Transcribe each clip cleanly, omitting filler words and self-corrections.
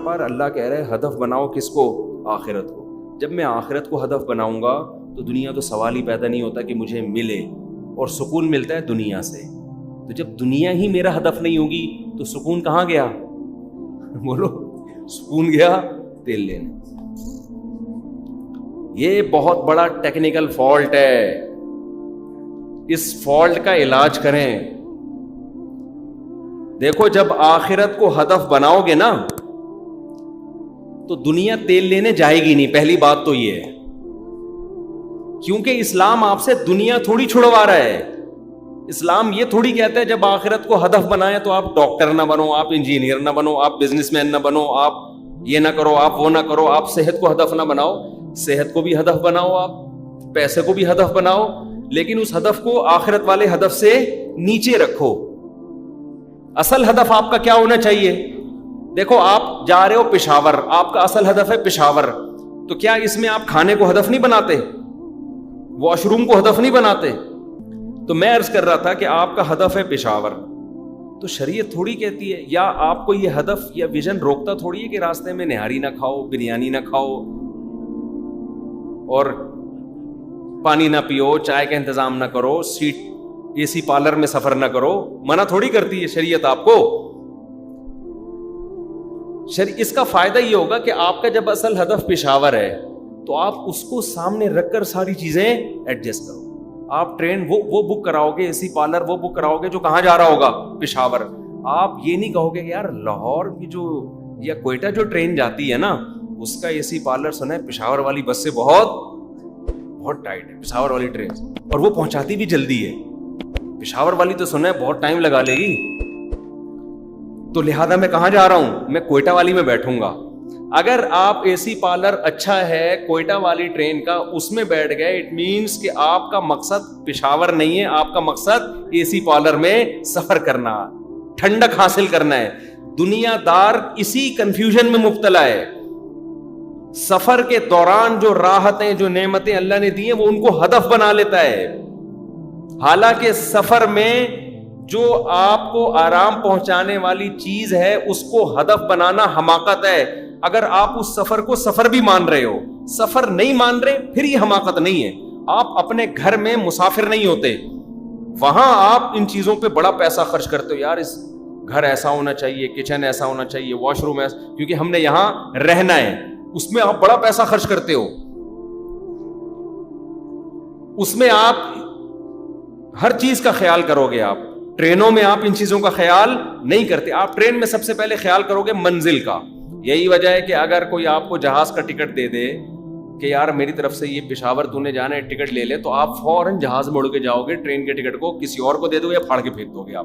بار اللہ کہہ رہے ہیں ہدف بناؤ کس کو؟ آخرت کو. جب میں آخرت کو ہدف بناؤں گا تو دنیا تو سوال ہی پیدا نہیں ہوتا کہ مجھے ملے, اور سکون ملتا ہے دنیا سے. تو جب دنیا ہی میرا ہدف نہیں ہوگی تو سکون کہاں گیا؟ بولو, سکون گیا تیل لینے. یہ بہت بڑا ٹیکنیکل فالٹ ہے, اس فالٹ کا علاج کریں. دیکھو جب آخرت کو ہدف بناؤ گے نا تو دنیا تیل لینے جائے گی نہیں. پہلی بات تو یہ ہے, کیونکہ اسلام آپ سے دنیا تھوڑی چھڑوا رہا ہے. اسلام یہ تھوڑی کہتا ہے جب آخرت کو ہدف بنائیں تو آپ ڈاکٹر نہ بنو, آپ انجینئر نہ بنو, آپ بزنس مین نہ بنو, آپ یہ نہ کرو, آپ وہ نہ کرو, آپ صحت کو ہدف نہ بناؤ. صحت کو بھی ہدف بناؤ, آپ پیسے کو بھی ہدف بناؤ, لیکن اس ہدف کو آخرت والے ہدف سے نیچے رکھو. اصل ہدف آپ کا کیا ہونا چاہیے؟ دیکھو آپ جا رہے ہو پشاور, آپ کا اصل ہدف ہے پشاور, تو کیا اس میں آپ کھانے کو ہدف نہیں بناتے, واش روم کو ہدف نہیں بناتے؟ تو میں عرض کر رہا تھا کہ آپ کا ہدف ہے پشاور, تو شریعت تھوڑی کہتی ہے, یا آپ کو یہ ہدف یا ویژن روکتا تھوڑی ہے کہ راستے میں نہاری نہ کھاؤ, بریانی نہ کھاؤ, اور پانی نہ پیو, چائے کا انتظام نہ کرو, سیٹ اے سی پارلر میں سفر نہ کرو. منع تھوڑی کرتی ہے شریعت آپ کو. اس کا فائدہ یہ ہوگا کہ آپ کا جب اصل ہدف پشاور ہے تو آپ اس کو سامنے رکھ کر ساری چیزیں ایڈجسٹ کرو. آپ ٹرین وہ بک کراؤ گے, اے سی پارلر وہ بک کراؤ گے جو کہاں جا رہا ہوگا, پشاور. آپ یہ نہیں کہو گے کہ یار لاہور کی جو یا کوئٹہ جو ٹرین جاتی ہے نا اس کا اے سی پارلر سنا ہے پشاور والی بس سے بہت ٹائٹ ہے پشاور والی ٹرین, اور وہ پہنچاتی بھی جلدی ہے. پشاور والی تو سنا ہے بہت ٹائم لگا لے گی, تو لہذا میں کہاں جا رہا ہوں, میں کوئٹہ والی میں بیٹھوں گا. اگر آپ اے سی پارلر اچھا ہے کوئٹہ والی ٹرین کا اس میں بیٹھ گئے, اٹ مینس کہ آپ کا مقصد پشاور نہیں ہے, آپ کا مقصد اے سی پارلر میں سفر کرنا, ٹھنڈک حاصل کرنا ہے. دنیا دار اسی کنفیوژن میں مبتلا ہے. سفر کے دوران جو راحتیں جو نعمتیں اللہ نے دی ہیں وہ ان کو ہدف بنا لیتا ہے, حالانکہ سفر میں جو آپ کو آرام پہنچانے والی چیز ہے اس کو ہدف بنانا حماقت ہے. اگر آپ اس سفر کو سفر بھی مان رہے ہو, سفر نہیں مان رہے, پھر یہ حماقت نہیں ہے. آپ اپنے گھر میں مسافر نہیں ہوتے, وہاں آپ ان چیزوں پہ بڑا پیسہ خرچ کرتے ہو. یار اس گھر ایسا ہونا چاہیے, کچن ایسا ہونا چاہیے, واش روم ایسا, کیونکہ ہم نے یہاں رہنا ہے. اس میں آپ بڑا پیسہ خرچ کرتے ہو, اس میں آپ ہر چیز کا خیال کرو گے. آپ ٹرینوں میں آپ ان چیزوں کا خیال نہیں کرتے. آپ ٹرین میں سب سے پہلے خیال کرو گے منزل کا. یہی وجہ ہے کہ اگر کوئی آپ کو جہاز کا ٹکٹ دے دے کہ یار میری طرف سے یہ پشاور تو نے جانا ہے, ٹکٹ لے لے, تو آپ فوراً جہاز میں اڑ کے جاؤ گے, ٹرین کے ٹکٹ کو کسی اور کو دے دو یا پھاڑ کے پھینک دو گے.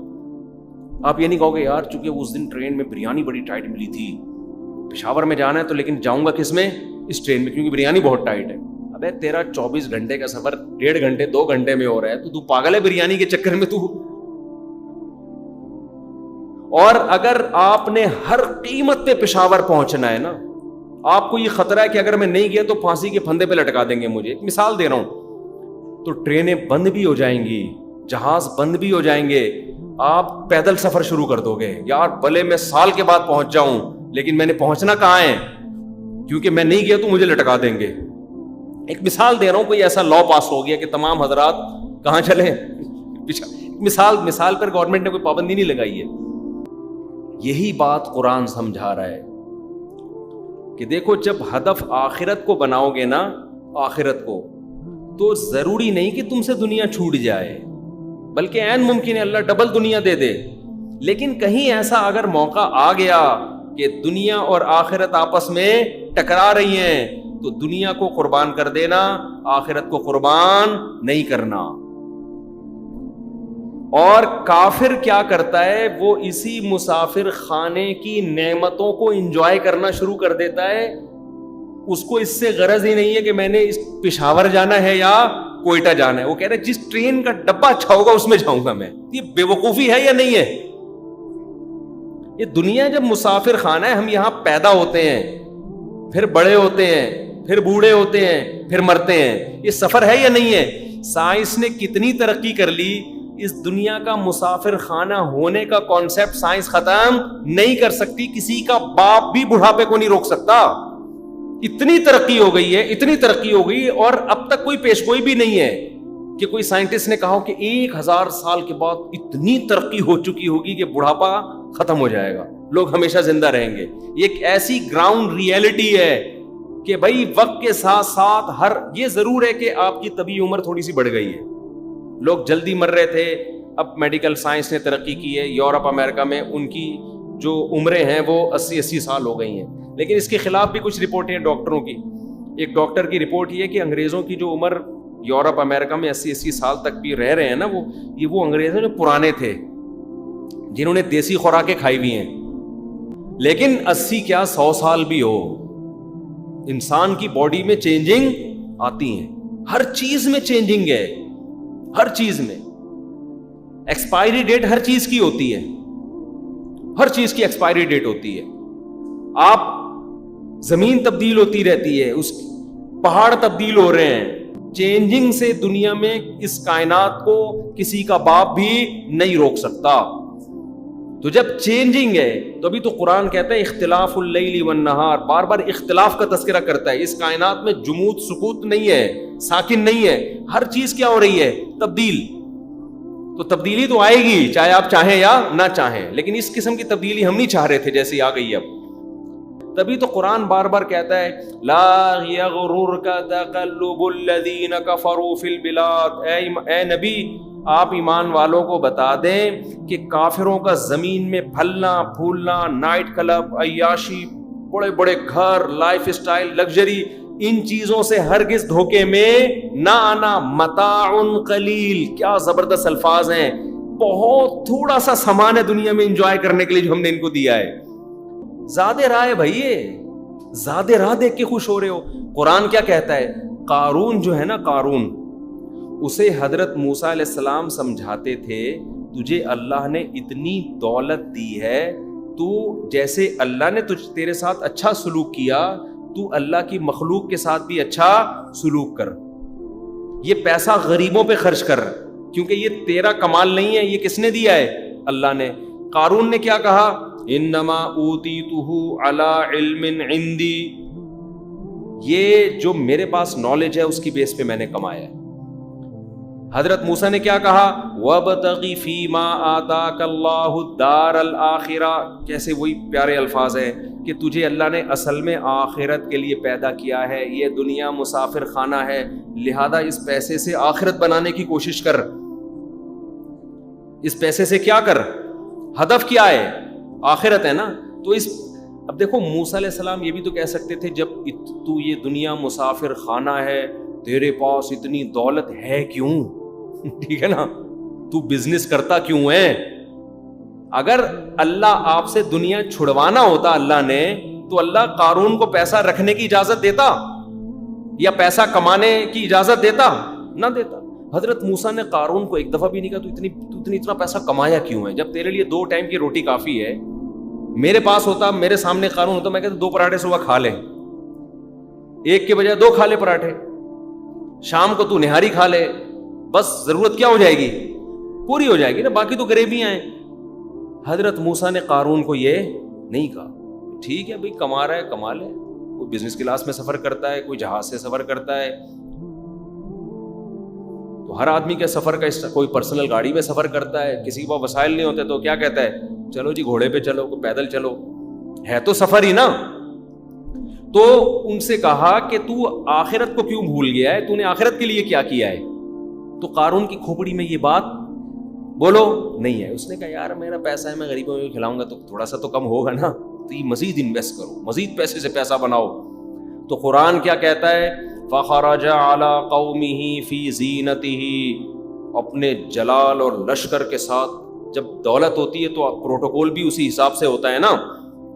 آپ یہ نہیں کہو گے یار چونکہ اس دن ٹرین میں بریانی بڑی ٹائٹ ملی تھی, پشاور میں جانا ہے تو لیکن جاؤں گا کس میں, اس ٹرین میں, کیونکہ بریانی بہت ٹائٹ ہے. ابے تیرا 24 گھنٹے کا سفر 1.5 گھنٹے 2 گھنٹے میں ہو رہا ہے, تو پاگل ہے بریانی کے چکر میں تو. اور اگر آپ نے ہر قیمت پہ پشاور پہنچنا ہے نا, آپ کو یہ خطرہ ہے کہ اگر میں نہیں گیا تو پھانسی کے پھندے پہ لٹکا دیں گے مجھے, ایک مثال دے رہا ہوں, تو ٹرینیں بند بھی ہو جائیں گی, جہاز بند بھی ہو جائیں گے, آپ پیدل سفر شروع کر دو گے. یار بھلے میں سال کے بعد پہنچ جاؤں لیکن میں نے پہنچنا کہاں ہے, کیونکہ میں نہیں گیا تو مجھے لٹکا دیں گے. ایک مثال دے رہا ہوں, کوئی ایسا لا پاس ہو گیا کہ تمام حضرات کہاں چلیں, مثال پر گورنمنٹ نے کوئی پابندی نہیں لگائی ہے. یہی بات قرآن سمجھا رہا ہے کہ دیکھو جب ہدف آخرت کو بناؤ گے نا, آخرت کو, تو ضروری نہیں کہ تم سے دنیا چھوٹ جائے, بلکہ عین ممکن ہے اللہ ڈبل دنیا دے دے. لیکن کہیں ایسا اگر موقع آ گیا کہ دنیا اور آخرت آپس میں ٹکرا رہی ہیں تو دنیا کو قربان کر دینا, آخرت کو قربان نہیں کرنا. اور کافر کیا کرتا ہے, وہ اسی مسافر خانے کی نعمتوں کو انجوائے کرنا شروع کر دیتا ہے. اس کو اس سے غرض ہی نہیں ہے کہ میں نے اس پشاور جانا ہے یا کوئٹہ جانا ہے. وہ کہہ رہے جس ٹرین کا ڈبہ اچھا ہوگا اس میں جاؤں گا میں. یہ بے وقوفی ہے یا نہیں ہے؟ یہ دنیا جب مسافر خانہ ہے, ہم یہاں پیدا ہوتے ہیں, پھر بڑے ہوتے ہیں, پھر بوڑھے ہوتے ہیں, پھر مرتے ہیں. یہ سفر ہے یا نہیں ہے؟ سائنس نے کتنی ترقی کر لی, اس دنیا کا مسافر خانہ ہونے کا کانسیپٹ سائنس ختم نہیں کر سکتی. کسی کا باپ بھی بڑھاپے کو نہیں روک سکتا. اتنی ترقی ہو گئی ہے, اتنی ترقی ہو گئی, اور اب تک کوئی پیشگوئی بھی نہیں ہے کہ کوئی سائنٹسٹ نے کہا ہو کہ 1000 سال کے بعد اتنی ترقی ہو چکی ہوگی کہ بڑھاپا ختم ہو جائے گا, لوگ ہمیشہ زندہ رہیں گے. یہ ایک ایسی گراؤنڈ ریئلٹی ہے کہ بھائی وقت کے ساتھ ساتھ یہ ضرور ہے کہ آپ کی طبی عمر تھوڑی سی بڑھ گئی ہے. لوگ جلدی مر رہے تھے, اب میڈیکل سائنس نے ترقی کی ہے. یورپ امریکہ میں ان کی جو عمریں ہیں وہ 80 سال ہو گئی ہیں. لیکن اس کے خلاف بھی کچھ رپورٹیں ہیں ڈاکٹروں کی. ایک ڈاکٹر کی رپورٹ یہ ہے کہ انگریزوں کی جو عمر یورپ امریکہ میں 80 سال تک بھی رہ رہے ہیں نا, وہ انگریز ہیں جو پرانے تھے, جنہوں نے دیسی خوراکیں کھائی ہوئی ہیں. لیکن 80 کیا 100 سال بھی ہو, انسان کی باڈی میں چینجنگ آتی ہیں. ہر چیز میں چینجنگ ہے, ہر چیز میں. ایکسپائری ڈیٹ ہر چیز کی ہوتی ہے, ہر چیز کی ایکسپائری ڈیٹ ہوتی ہے. آپ زمین تبدیل ہوتی رہتی ہے, اس پہاڑ تبدیل ہو رہے ہیں. چینجنگ سے دنیا میں اس کائنات کو کسی کا باپ بھی نہیں روک سکتا. تو جب چینجنگ ہے تو ابھی تو قرآن کہتا ہے اختلاف اللیل والنہار, بار بار اختلاف کا تذکرہ کرتا ہے. اس کائنات میں جمود سکوت نہیں ہے, ساکن نہیں ہے, ہر چیز کیا ہو رہی ہے, تبدیل. تو تبدیلی تو آئے گی چاہے آپ چاہیں یا نہ چاہیں, لیکن اس قسم کی تبدیلی ہم نہیں چاہ رہے تھے جیسی آ گئی اب. تبھی تو قرآن بار بار کہتا ہے لا یغررک تقلب الذین کفروا فی البلاد. اے نبی آپ ایمان والوں کو بتا دیں کہ کافروں کا زمین میں پھلنا پھولنا, نائٹ کلب, عیاشی, بڑے بڑے گھر, لائف اسٹائل, لگژری, ان چیزوں سے ہرگز دھوکے میں نہ آنا. متاع قلیل, کیا زبردست الفاظ ہیں. بہت تھوڑا سا سامان ہے دنیا میں انجوائے کرنے کے لیے جو ہم نے ان کو دیا ہے. زیادہ راہ ہے بھائی, زیادہ راہ دیکھ کے خوش ہو رہے ہو. قرآن کیا کہتا ہے, قارون جو ہے نا, قارون, اسے حضرت موسیٰ علیہ السلام سمجھاتے تھے تجھے اللہ نے اتنی دولت دی ہے, تو جیسے اللہ نے تیرے ساتھ اچھا سلوک کیا تو اللہ کی مخلوق کے ساتھ بھی اچھا سلوک کر. یہ پیسہ غریبوں پہ خرچ کر, کیونکہ یہ تیرا کمال نہیں ہے, یہ کس نے دیا ہے, اللہ نے. قارون نے کیا کہا, انما اوتیتہ علی علم عندی, یہ جو میرے پاس نالج ہے اس کی بیس پہ میں نے کمایا ہے. حضرت موسیٰ نے کیا کہا, وَابْتَغِ فِيمَا آتَاكَ اللَّهُ الدَّارَ الْآخِرَةَ. کیسے وہی پیارے الفاظ ہیں کہ تجھے اللہ نے اصل میں آخرت کے لیے پیدا کیا ہے, یہ دنیا مسافر خانہ ہے, لہذا اس پیسے سے آخرت بنانے کی کوشش کر. اس پیسے سے کیا کر, ہدف کیا ہے, آخرت ہے نا. تو اب دیکھو موسیٰ علیہ السلام یہ بھی تو کہہ سکتے تھے جب تو یہ دنیا مسافر خانہ ہے, تیرے پاس اتنی دولت ہے کیوں, ٹھیک ہے نا, تو بزنس کرتا کیوں ہے. اگر اللہ آپ سے دنیا چھڑوانا ہوتا اللہ نے, تو اللہ قارون کو پیسہ رکھنے کی اجازت دیتا یا پیسہ کمانے کی اجازت دیتا, نہ دیتا. حضرت موسیٰ نے قارون کو ایک دفعہ بھی نہیں کہا تو اتنا پیسہ کمایا کیوں ہے, جب تیرے لیے 2 ٹائم کی روٹی کافی ہے. میرے پاس ہوتا, میرے سامنے قارون ہوتا, میں کہتا 2 پراٹھے صبح کھا لے, ایک کے بجائے 2 کھا لے پراٹھے, شام کو تو نہاری کھا لے, بس ضرورت کیا ہو جائے گی, پوری ہو جائے گی نا, باقی تو غریبیاں ہیں. حضرت موسیٰ نے قارون کو یہ نہیں کہا, ٹھیک ہے بھائی کما رہا ہے کما لے, کوئی بزنس کلاس میں سفر کرتا ہے, کوئی جہاز سے سفر کرتا ہے, تو ہر آدمی کے سفر کا کوئی پرسنل گاڑی میں سفر کرتا ہے, کسی کے پاس وسائل نہیں ہوتے تو کیا کہتا ہے, چلو جی گھوڑے پہ چلو, کوئی پیدل چلو, ہے تو سفر ہی نا. تو ان سے کہا کہ تو آخرت کو کیوں بھول گیا ہے, تو نے آخرت کے لیے کیا کیا ہے. تو قارون کی کھوپڑی میں یہ بات بولو نہیں ہے. اس نے کہا یار میرا پیسہ ہے, میں غریبوں کو کھلاؤں گا تو تھوڑا سا تو کم ہوگا نا, تو یہ مزید انویسٹ کرو, مزید پیسے سے پیسہ بناؤ. تو قرآن کیا کہتا ہے, فخرج علی قومہ فی زینتہ, اپنے جلال اور لشکر کے ساتھ. جب دولت ہوتی ہے تو پروٹوکول بھی اسی حساب سے ہوتا ہے نا,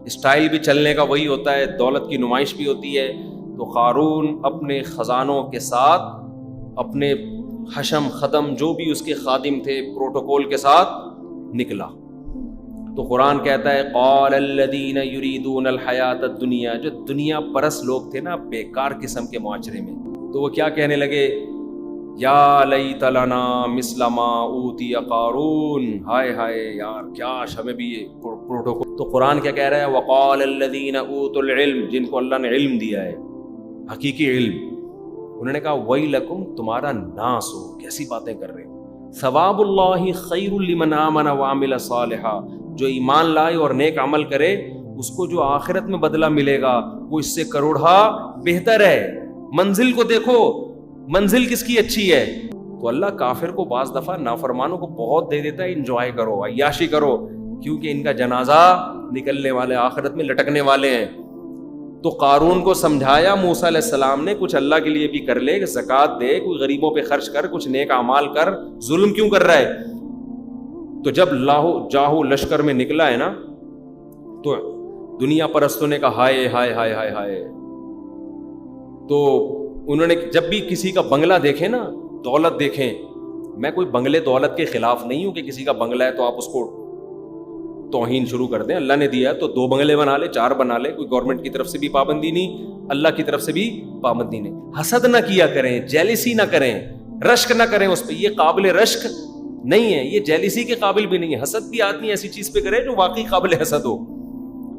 اسٹائل بھی چلنے کا وہی ہوتا ہے, دولت کی نمائش بھی ہوتی ہے. تو قارون اپنے خزانوں کے ساتھ, اپنے حشم خدم جو بھی اس کے خادم تھے, پروٹوکول کے ساتھ نکلا. تو قرآن کہتا ہے قال الذین یریدون الحیات الدنیا, جو دنیا پرست لوگ تھے نا بیکار قسم کے معاشرے میں, تو وہ کیا کہنے لگے, یا لیت لنا مثل ما اوتی قارون، ہائے ہائے یار کاش ہمیں بھی یہ پروٹوکول. تو قرآن کیا کہہ رہا ہے؟ وقال الذین اوتوا العلم، جن کو اللہ نے علم دیا ہے، حقیقی علم، انہوں نے کہا ویلکم، تمہارا ناس ہو، کیسی باتیں کر رہے ہیں. ثواب اللہ خیر لمن آمن وعمل صالحا، جو ایمان لائے اور نیک عمل کرے اس کو جو آخرت میں بدلہ ملے گا وہ اس سے کروڑا بہتر ہے. منزل کو دیکھو، منزل کس کی اچھی ہے. تو اللہ کافر کو بعض دفعہ نافرمانوں کو بہت دے دیتا ہے، انجوائے کرو، عیاشی کرو، کیونکہ ان کا جنازہ نکلنے والے، آخرت میں لٹکنے والے ہیں. تو قارون کو سمجھایا موسیٰ علیہ السلام نے، کچھ اللہ کے لیے بھی کر لے، زکوٰۃ دے، کوئی غریبوں پہ خرچ کر، کچھ نیک اعمال کر، ظلم کیوں کر رہا ہے. تو جب لاہو جاہو لشکر میں نکلا ہے نا، تو دنیا پرستوں نے کہا ہائے ہائے ہائے ہائے ہائے. تو انہوں نے جب بھی کسی کا بنگلہ دیکھیں نا، دولت دیکھیں، میں کوئی بنگلے دولت کے خلاف نہیں ہوں کہ کسی کا بنگلہ ہے تو آپ اس کو توہین شروع کر دیں. اللہ نے دیا ہے تو 2 بنگلے بنا لے، 4 بنا لے، کوئی گورنمنٹ کی طرف سے بھی پابندی نہیں، اللہ کی طرف سے بھی پابندی نہیں. حسد نہ کیا کریں، جیلسی نہ کریں، رشک نہ کریں اس پہ، یہ قابل رشک نہیں ہے، یہ جیلسی کے قابل بھی نہیں ہے. حسد بھی آدمی ایسی چیز پہ کرے جو واقعی قابل حسد ہو.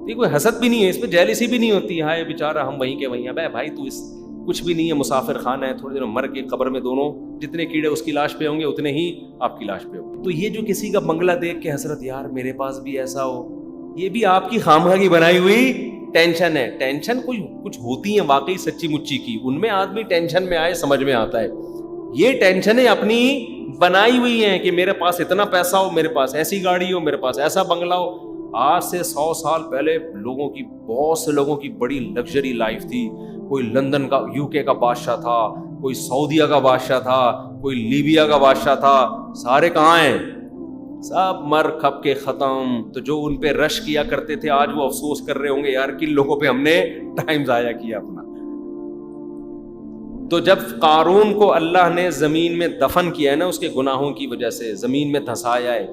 یہ کوئی حسد بھی نہیں ہے، اس پہ جیلسی بھی نہیں ہوتی. ہائے بیچارہ ہم وہیں کے وہیں ہیں، بھائی تو اس کچھ بھی نہیں ہے، مسافر خانہ ہے، تھوڑی دیر مر کے قبر میں دونوں جتنے کیڑے اس کی لاش پہ ہوں گے اتنے ہی آپ کی لاش پہ ہوں گے. تو یہ جو کسی کا بنگلہ دیکھ کے حسرت، یار میرے پاس بھی ایسا ہو، یہ بھی آپ کی خامخواہ کی بنائی ہوئی ٹینشن ہے. ٹینشن کوئی کچھ ہوتی ہیں واقعی سچی مچی کی، ان میں آدمی ٹینشن میں آئے سمجھ میں آتا ہے. یہ ٹینشنیں اپنی بنائی ہوئی ہیں کہ میرے پاس اتنا پیسہ ہو، میرے پاس ایسی گاڑی ہو، میرے پاس ایسا بنگلہ ہو. آج سے 100 سال پہلے لوگوں کی، بہت سے لوگوں کی بڑی لگژری لائف تھی. کوئی لندن کا، UK کا بادشاہ تھا، کوئی سعودیہ کا بادشاہ تھا، کوئی لیبیا کا بادشاہ تھا. سارے کہاں ہیں؟ سب مر کھپ کے ختم. تو جو ان پہ رش کیا کرتے تھے آج وہ افسوس کر رہے ہوں گے، یار کن لوگوں پہ ہم نے ٹائم ضائع کیا اپنا. تو جب قارون کو اللہ نے زمین میں دفن کیا ہے نا، اس کے گناہوں کی وجہ سے زمین میں دھسایا ہے،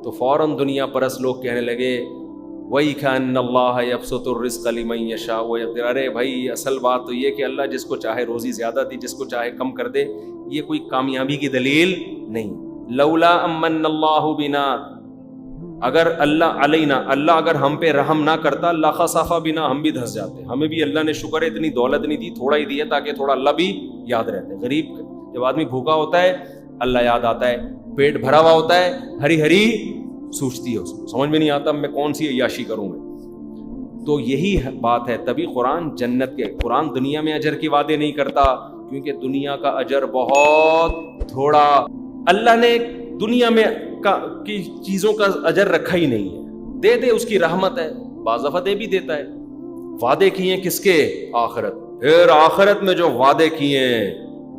تو فوراً دنیا پرست لوگ کہنے لگے وَإِكَأَنَّ اللَّهَ يَبْسُطُ الرِّزْقَ لِمَن يَشَاءُ وَيَقْدِرُ. ارے بھائی اصل بات تو یہ کہ اللہ جس کو چاہے روزی زیادہ دی، جس کو چاہے کم کر دے، یہ کوئی کامیابی کی دلیل نہیں. لولا امن اللہ بنا، اگر اللہ علینا، اللہ اگر ہم پہ رحم نہ کرتا، لخسف بنا، ہم بھی دھس جاتے. ہمیں بھی اللہ نے شکر ہے اتنی دولت نہیں دی، تھوڑا ہی دیا تاکہ تھوڑا اللہ بھی یاد رہتے. غریب جب آدمی بھوکا ہوتا ہے اللہ یاد آتا ہے، پیٹ بھرا ہوا ہوتا ہے ہری ہری سوچتی ہے، اس کو سمجھ میں نہیں آتا میں کون سی عیاشی کروں میں. تو یہی بات ہے. تبھی قرآن جنت کے، قرآن دنیا میں اجر کے وعدے نہیں کرتا، کیونکہ دنیا کا اجر بہت تھوڑا. اللہ نے دنیا میں کی چیزوں کا اجر رکھا ہی نہیں ہے. دے دے، اس کی رحمت ہے، بعض دفعہ دے بھی دیتا ہے. وعدے کیے کس کے؟ آخرت. پھر آخرت میں جو وعدے کیے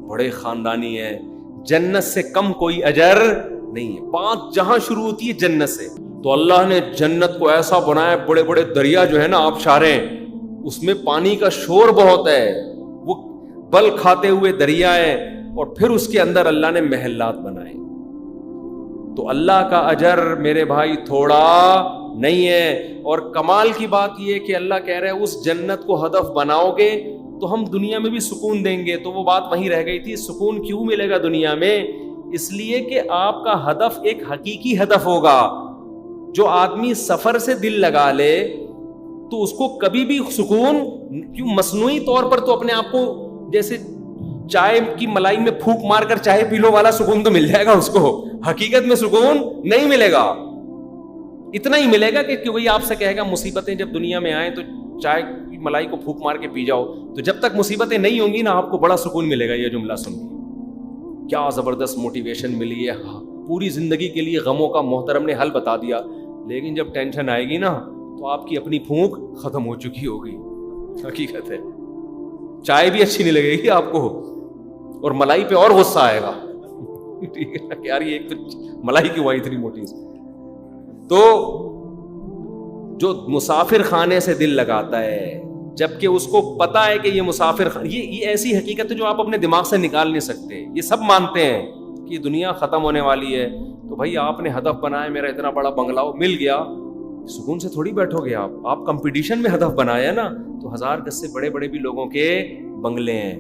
بڑے خاندانی ہیں. جنت سے کم کوئی اجر نہیں ہے. 5 جہاں شروع ہوتی ہے جنت سے. تو اللہ نے جنت کو ایسا بنایا، بڑے بڑے دریا جو ہے نا آبشاریں، اس میں پانی کا شور بہت ہے، وہ بل کھاتے ہوئے دریا ہے، اور پھر اس کے اندر اللہ نے محلات بنائے. تو اللہ کا اجر میرے بھائی تھوڑا نہیں ہے. اور کمال کی بات یہ کہ اللہ کہہ رہے ہیں اس جنت کو ہدف بناؤ گے تو ہم دنیا میں بھی سکون دیں گے. تو وہ بات وہیں رہ گئی تھی، سکون کیوں ملے گا دنیا میں؟ اس لیے کہ آپ کا ہدف ایک حقیقی ہدف ہوگا. جو آدمی سفر سے دل لگا لے تو اس کو کبھی بھی سکون کیوں؟ مصنوعی طور پر تو اپنے آپ کو جیسے چائے کی ملائی میں پھونک مار کر چائے پی لو والا سکون تو مل جائے گا اس کو، حقیقت میں سکون نہیں ملے گا. اتنا ہی ملے گا کہ وہی آپ سے کہے گا مصیبتیں جب دنیا میں آئیں تو چائے کی ملائی کو پھونک مار کے پی جاؤ. تو جب تک مصیبتیں نہیں ہوں گی نا آپ کو بڑا سکون ملے گا. یہ جملہ سن کے کیا زبردست موٹیویشن ملی ہے. پوری زندگی کے لیے غموں کا محترم نے حل بتا دیا، لیکن جب ٹینشن آئے گی نا تو آپ کی اپنی پھونک ختم ہو چکی ہوگی. حقیقت ہے. چائے بھی اچھی نہیں لگے گی آپ کو، اور ملائی پہ اور غصہ آئے گا. ٹھیک ہے یار، یہ ایک تو ملائی کیوں آئی اتنی موٹی. تو جو مسافر خانے سے دل لگاتا ہے، جبکہ اس کو پتا ہے کہ یہ مسافر خانے، یہ ایسی حقیقت ہے جو آپ اپنے دماغ سے نکال نہیں سکتے. یہ سب مانتے ہیں کہ دنیا ختم ہونے والی ہے. تو بھائی آپ نے ہدف بنایا میرا اتنا بڑا بنگلہ مل گیا، سکون سے تھوڑی بیٹھو گے آپ کمپٹیشن میں ہدف بنایا نا. تو 1000 گز سے بڑے بڑے بھی لوگوں کے بنگلے ہیں.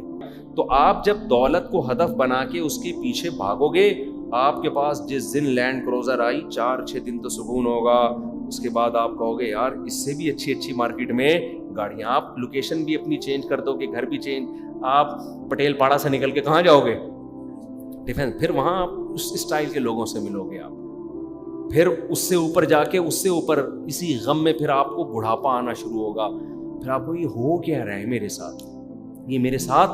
تو آپ جب دولت کو ہدف بنا کے اس کے پیچھے بھاگو گے, آپ کے پاس جس دن لینڈ کروزر آئی 4-6 دن تو سکون ہوگا. اس کے بعد آپ کہو گے یار اس سے بھی اچھی مارکیٹ میں گاڑیاں. آپ لوکیشن بھی اپنی چینج کر دو گے, گھر بھی چینج. آپ پٹیل پاڑا سے نکل کے کہاں جاؤ گے؟ ڈیفینس. پھر وہاں آپ اس اسٹائل کے لوگوں سے ملو گے. آپ پھر اس سے اوپر جا کے اس سے اوپر اسی غم میں پھر آپ کو بڑھاپا آنا شروع ہوگا. پھر آپ کو یہ ہو کیا رہا ہے میرے ساتھ, یہ میرے ساتھ,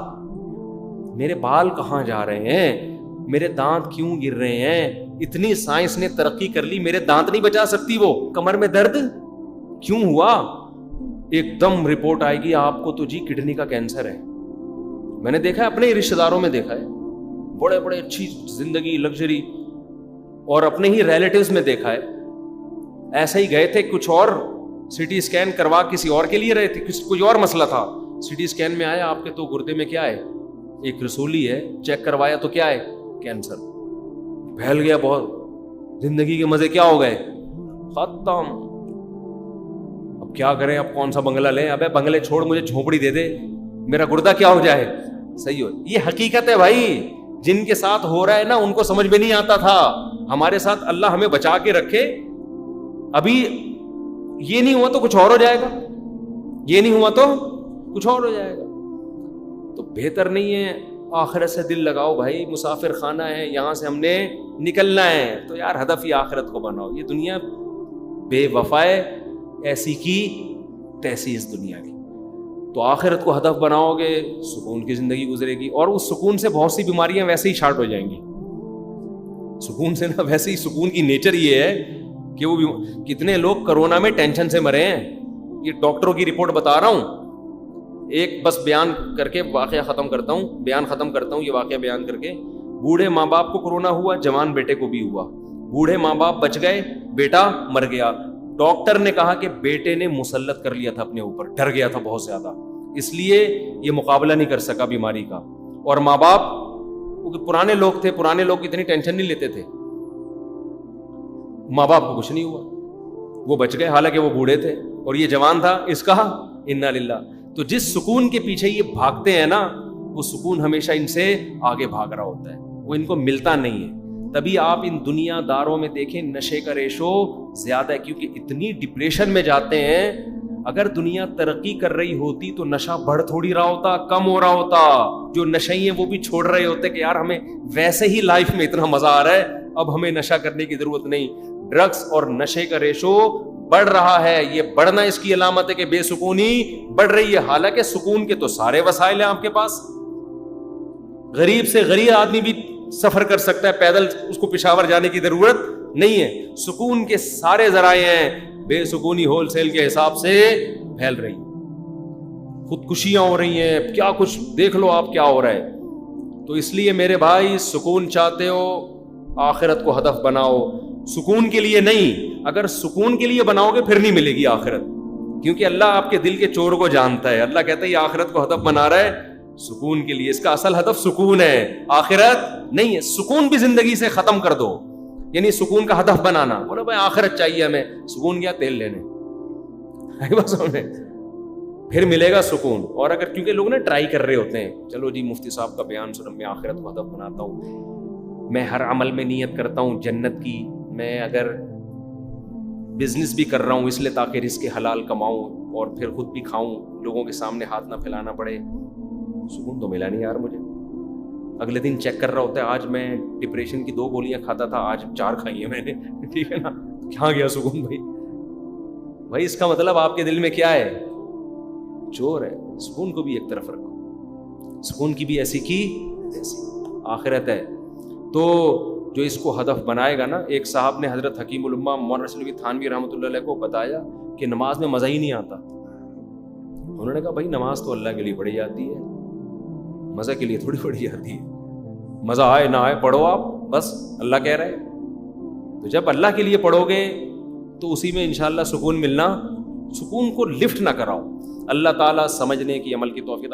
میرے بال کہاں جا رہے ہیں, میرے دانت کیوں گر رہے ہیں؟ اتنی سائنس نے ترقی کر لی, میرے دانت نہیں بچا سکتی وہ. کمر میں درد کیوں ہوا؟ ایک دم رپورٹ آئے گی آپ کو تو جی کڈنی کا کینسر ہے. میں نے دیکھا ہے, اپنے ہی رشتے داروں میں دیکھا ہے, بڑے بڑے اچھی زندگی لگژری, اور اپنے ہی ریلیٹیوز میں دیکھا ہے. ایسے ہی گئے تھے کچھ اور سی ٹی اسکین کروا کسی اور کے لیے رہے تھے, کوئی اور مسئلہ تھا. سی ٹی اسکین میں آیا آپ کے تو گردے میں کیا ہے, ایک رسولی ہے. چیک کروایا تو کیا ہے, کینسر. پھیل گیا بہت, زندگی کے مزے کیا ہو گئے, ختم. اب کیا کریں, اب کون سا بنگلہ لیں؟ ابے بنگلے چھوڑ, مجھے جھونپڑی دے دے, میرا گردہ کیا ہو جائے, صحیح ہو. یہ حقیقت ہے بھائی. جن کے ساتھ ہو رہا ہے نا ان کو سمجھ میں نہیں آتا تھا. ہمارے ساتھ اللہ ہمیں بچا کے رکھے. ابھی یہ نہیں ہوا تو کچھ اور ہو جائے گا, یہ نہیں ہوا تو کچھ اور ہو جائے گا. تو بہتر نہیں ہے آخرت سے دل لگاؤ بھائی. مسافر خانہ ہے, یہاں سے ہم نے نکلنا ہے, تو یار ہدف ہی آخرت کو بناؤ. یہ دنیا بے وفا ہے, ایسی کی تیسی اس دنیا کی. تو آخرت کو ہدف بناؤ گے, سکون کی زندگی گزرے گی. اور اس سکون سے بہت سی بیماریاں ویسے ہی شارٹ ہو جائیں گی. سکون سے نا, ویسے ہی سکون کی نیچر یہ ہے کہ وہ کتنے لوگ کرونا میں ٹینشن سے مرے ہیں. یہ ڈاکٹروں کی رپورٹ بتا رہا ہوں. ایک بس بیان کر کے واقعہ ختم کرتا ہوں, یہ واقعہ بیان کر کے. بوڑھے ماں باپ کو کرونا ہوا, جوان بیٹے کو بھی ہوا. بوڑھے ماں باپ بچ گئے, بیٹا مر گیا. ڈاکٹر نے کہا کہ بیٹے نے مسلط کر لیا تھا اپنے اوپر, ڈر گیا تھا بہت زیادہ, اس لیے یہ مقابلہ نہیں کر سکا بیماری کا. اور ماں باپ پرانے لوگ تھے, پرانے لوگ اتنی ٹینشن نہیں لیتے تھے, ماں باپ کو کچھ نہیں ہوا, وہ بچ گئے, حالانکہ وہ بوڑھے تھے اور یہ جوان تھا. اس کا انا للہ. تو جس سکون کے پیچھے یہ بھاگتے ہیں نا, وہ سکون ہمیشہ ان سے آگے بھاگ رہا ہوتا ہے, وہ ان کو ملتا نہیں ہے. تبھی آپ ان دنیا داروں میں دیکھیں نشے کا ریشو زیادہ ہے, کیونکہ اتنی ڈپریشن میں جاتے ہیں. اگر دنیا ترقی کر رہی ہوتی تو نشہ بڑھ تھوڑی رہا ہوتا, کم ہو رہا ہوتا. جو نشئی ہیں وہ بھی چھوڑ رہے ہوتے کہ یار ہمیں ویسے ہی لائف میں اتنا مزہ آ رہا ہے, اب ہمیں نشہ کرنے کی ضرورت نہیں. ڈرگس اور نشے کا ریشو بڑھ رہا ہے. یہ بڑھنا اس کی علامت ہے کہ بے سکونی بڑھ رہی ہے. حالانکہ سکون کے تو سارے وسائل ہیں آپ کے پاس. غریب سے غریب آدمی بھی سفر کر سکتا ہے پیدل, اس کو پشاور جانے کی ضرورت نہیں ہے. سکون کے سارے ذرائع ہیں, بے سکونی ہول سیل کے حساب سے پھیل رہی, خودکشیاں ہو رہی ہیں, کیا کچھ دیکھ لو آپ کیا ہو رہا ہے. تو اس لیے میرے بھائی, سکون چاہتے ہو آخرت کو ہدف بناؤ, سکون کے لیے نہیں. اگر سکون کے لیے بناؤ گے پھر نہیں ملے گی آخرت, کیونکہ اللہ آپ کے دل کے چور کو جانتا ہے. اللہ کہتا ہے یہ آخرت کو ہدف بنا رہا ہے سکون کے لیے, اس کا اصل ہدف سکون ہے, آخرت نہیں ہے. سکون بھی زندگی سے ختم کر دو, یعنی سکون کا ہدف بنانا. بولو بھائی آخرت چاہیے ہمیں, سکون کیا تیل لینے, بس ہمیں پھر ملے گا سکون. اور اگر کیونکہ لوگ نا ٹرائی کر رہے ہوتے ہیں, چلو جی مفتی صاحب کا بیان سنو, میں آخرت کو ہدف بناتا ہوں, میں ہر عمل میں نیت کرتا ہوں جنت کی, میں اگر بزنس بھی کر رہا ہوں اس لیے تاکہ رزق حلال کماؤں اور پھر خود بھی کھاؤں, لوگوں کے سامنے ہاتھ نہ پھیلانا پڑے. سکون تو ملا نہیں یار مجھے. اگلے دن چیک کر رہا ہوتا ہے, آج میں ڈپریشن کی 2 گولیاں کھاتا تھا, آج 4 کھائی ہیں میں نے, ٹھیک ہے نا, کہاں گیا سکون بھائی. بھائی اس کا مطلب آپ کے دل میں کیا ہے, چور ہے. سکون کو بھی ایک طرف رکھو, سکون کی بھی ایسی کی ایسی آخرت ہے. تو جو اس کو ہدف بنائے گا نا, ایک صاحب نے حضرت حکیم الامہ مولانا رشید تھانوی رحمۃ اللہ علیہ کو بتایا کہ نماز میں مزہ ہی نہیں آتا. انہوں نے کہا بھائی نماز تو اللہ کے لیے پڑھی جاتی ہے, مزہ کے لیے تھوڑی پڑھی جاتی ہے. مزہ آئے نہ آئے پڑھو آپ, بس اللہ کہہ رہے. تو جب اللہ کے لیے پڑھو گے تو اسی میں انشاءاللہ سکون ملنا. سکون کو لفٹ نہ کراؤ. اللہ تعالیٰ سمجھنے کی, عمل کی توفیق